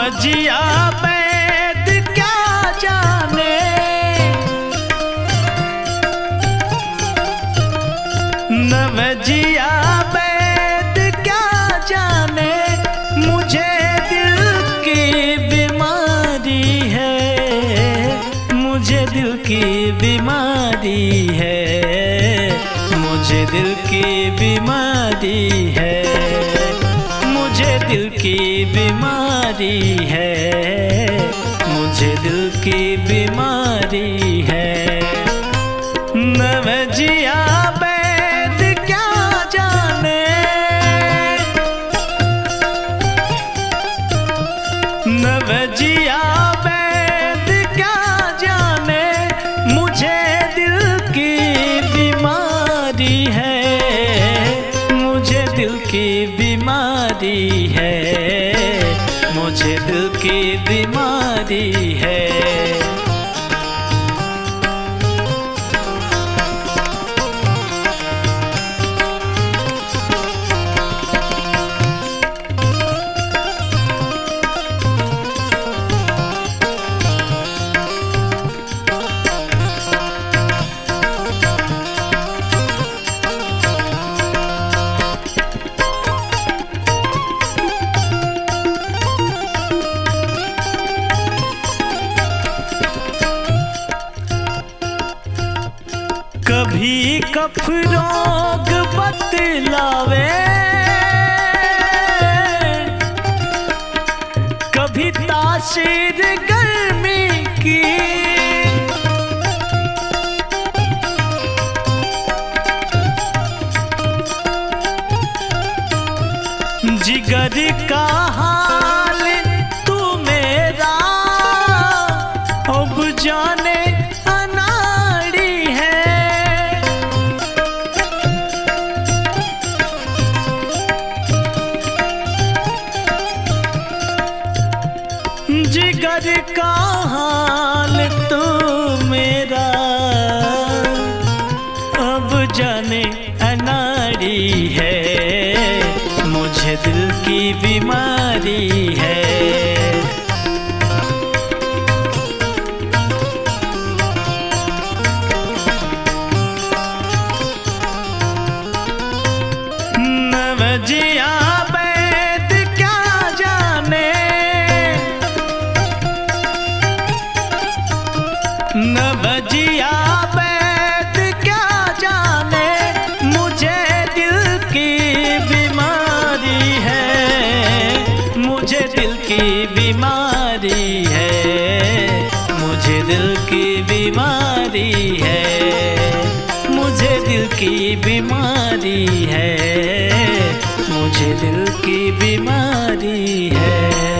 नवजिया वैद क्या जाने, नवजिया वैद क्या जाने, मुझे दिल की बीमारी है, मुझे दिल की बीमारी है, मुझे दिल की बीमारी है, मुझे दिल की बीमारी है, मुझे दिल की बीमारी है। नवजिया वैद क्या जाने, नवजिया वैद क्या जाने, मुझे दिल की बीमारी है, मुझे दिल की बीमारी है, मुझे दिल की बीमारी है। कभी कफ रोग बतलावे, कभी तासीर गर्मी की, जिगर का हाल तू मेरा अब जाने अनाड़ी है, जिगर का हाल तू मेरा अब जाने अनाड़ी है, मुझे दिल की बीमारी है। नवजिया वैद क्या जाने, नवजिया वैद क्या जाने, मुझे दिल की बीमारी है, मुझे दिल की बीमारी है, मुझे दिल की बीमारी है, मुझे दिल की बीमारी है, मुझे दिल की बीमारी है।